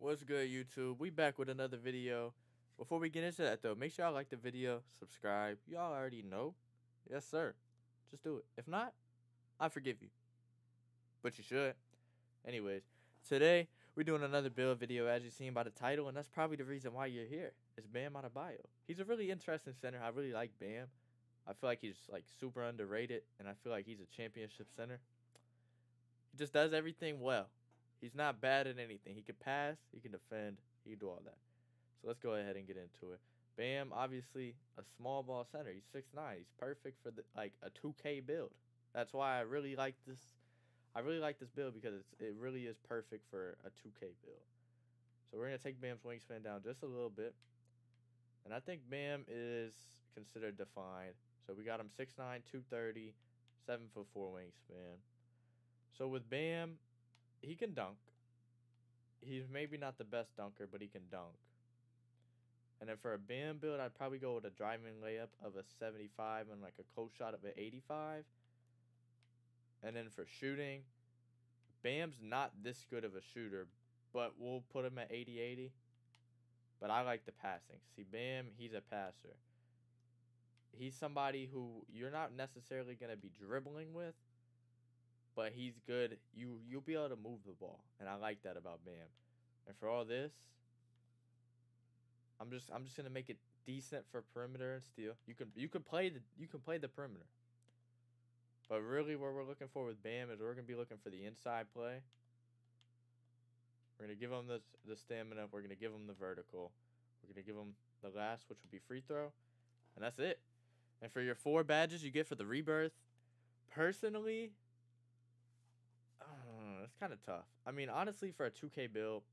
What's good, YouTube? We back with another video. Before we get into that, though, make sure y'all like the video, subscribe. Y'all already know. Yes, sir. Just do it. If not, I forgive you. But you should. Anyways, today we're doing another build video, as you've seen by the title, and that's probably the reason why you're here. It's Bam Adebayo. He's a really interesting center. I really like Bam. I feel like he's like super underrated, and I feel like he's a championship center. He just does everything well. He's not bad at anything. He can pass, he can defend, he can do all that. So let's go ahead and get into it. Bam, obviously a small ball center. He's 6'9". He's perfect for a 2K build. That's why I really like this. I really like this build because it really is perfect for a 2K build. So we're gonna take Bam's wingspan down just a little bit, and I think Bam is considered defined. So we got him 6'9", 230, 7'4" wingspan. So with Bam, he can dunk. He's maybe not the best dunker, but he can dunk. And then for a Bam build, I'd probably go with a driving layup of a 75 and like a close shot of an 85. And then for shooting, Bam's not this good of a shooter, but we'll put him at 80-80. But I like the passing. See, Bam, he's a passer. He's somebody who you're not necessarily going to be dribbling with, but he's good. You'll be able to move the ball, and I like that about Bam. And for all this, I'm just gonna make it decent for perimeter and steal. You can play the perimeter, but really what we're looking for with Bam is we're gonna be looking for the inside play. We're gonna give him the stamina. We're gonna give him the vertical. We're gonna give him the last, which would be free throw, and that's it. And for your 4 badges you get for the rebirth, personally, it's kind of tough. I mean, honestly, for a 2K build,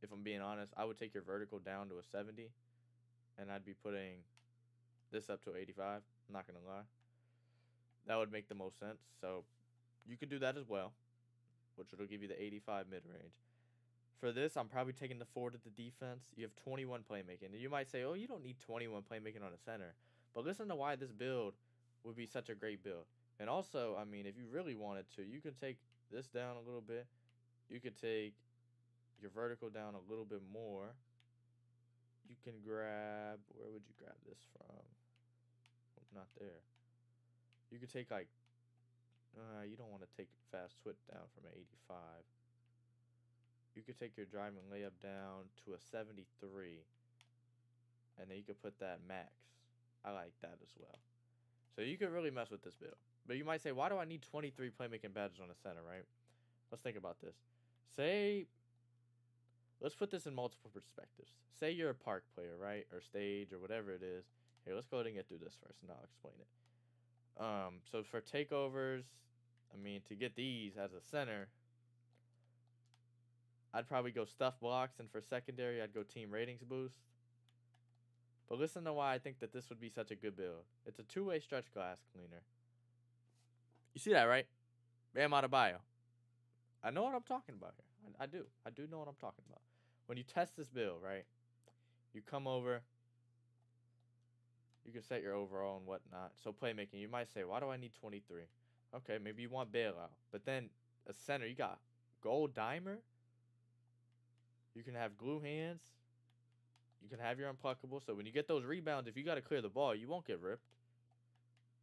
if I'm being honest, I would take your vertical down to a 70, and I'd be putting this up to 85. I'm not going to lie. That would make the most sense. So you could do that as well, which will give you the 85 mid-range. For this, I'm probably taking the 4 to the defense. You have 21 playmaking. And you might say, oh, you don't need 21 playmaking on a center. But listen to why this build would be such a great build. And also, I mean, if you really wanted to, you can take this down a little bit. You could take your vertical down a little bit more. You can grab, where would you grab this from? Not there. You could take like, you don't want to take fast switch down from an 85. You could take your driving layup down to a 73. And then you could put that max. I like that as well. So you could really mess with this build. But you might say, why do I need 23 playmaking badges on a center, right? Let's think about this. Let's put this in multiple perspectives. Say you're a park player, right? Or stage or whatever it is. Here, let's go ahead and get through this first and I'll explain it. So for takeovers, I mean, to get these as a center, I'd probably go stuff blocks, and for secondary, I'd go team ratings boost. But listen to why I think that this would be such a good build. It's a 2-way stretch glass cleaner. You see that, right? Bam Adebayo. I know what I'm talking about here. I do. I do know what I'm talking about. When you test this build, right, you come over. You can set your overall and whatnot. So playmaking, you might say, why do I need 23? Okay, maybe you want bailout. But then a center, you got gold dimer. You can have glue hands. You can have your unpluckable. So when you get those rebounds, if you got to clear the ball, you won't get ripped.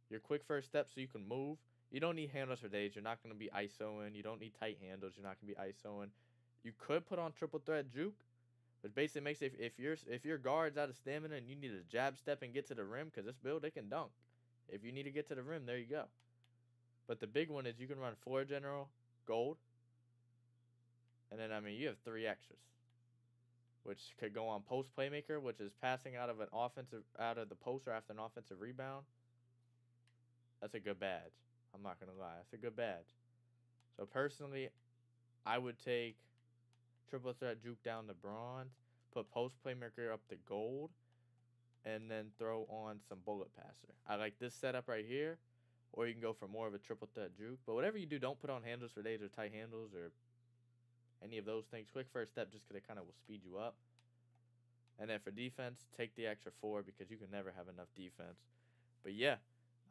Your quick first step so you can move. You don't need handles for days. You're not going to be ISOing. You don't need tight handles. You're not going to be ISOing. You could put on triple threat juke, which basically makes it if your guard's out of stamina and you need a jab step and get to the rim, because this build, it can dunk. If you need to get to the rim, there you go. But the big one is you can run floor general, gold, and then, I mean, you have 3 extras, which could go on post playmaker, which is passing out of the post or after an offensive rebound. That's a good badge. I'm not going to lie. That's a good badge. So personally, I would take triple threat juke down to bronze, put post playmaker up to gold, and then throw on some bullet passer. I like this setup right here, or you can go for more of a triple threat juke. But whatever you do, don't put on handles for days or tight handles or any of those things. Quick first step just because it kind of will speed you up. And then for defense, take the extra 4 because you can never have enough defense. But yeah,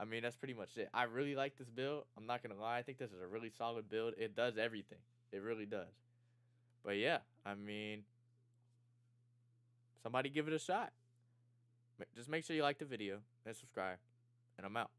I mean, that's pretty much it. I really like this build. I'm not going to lie. I think this is a really solid build. It does everything. It really does. But yeah, I mean, Somebody give it a shot. Just make sure you like the video and subscribe. And I'm out.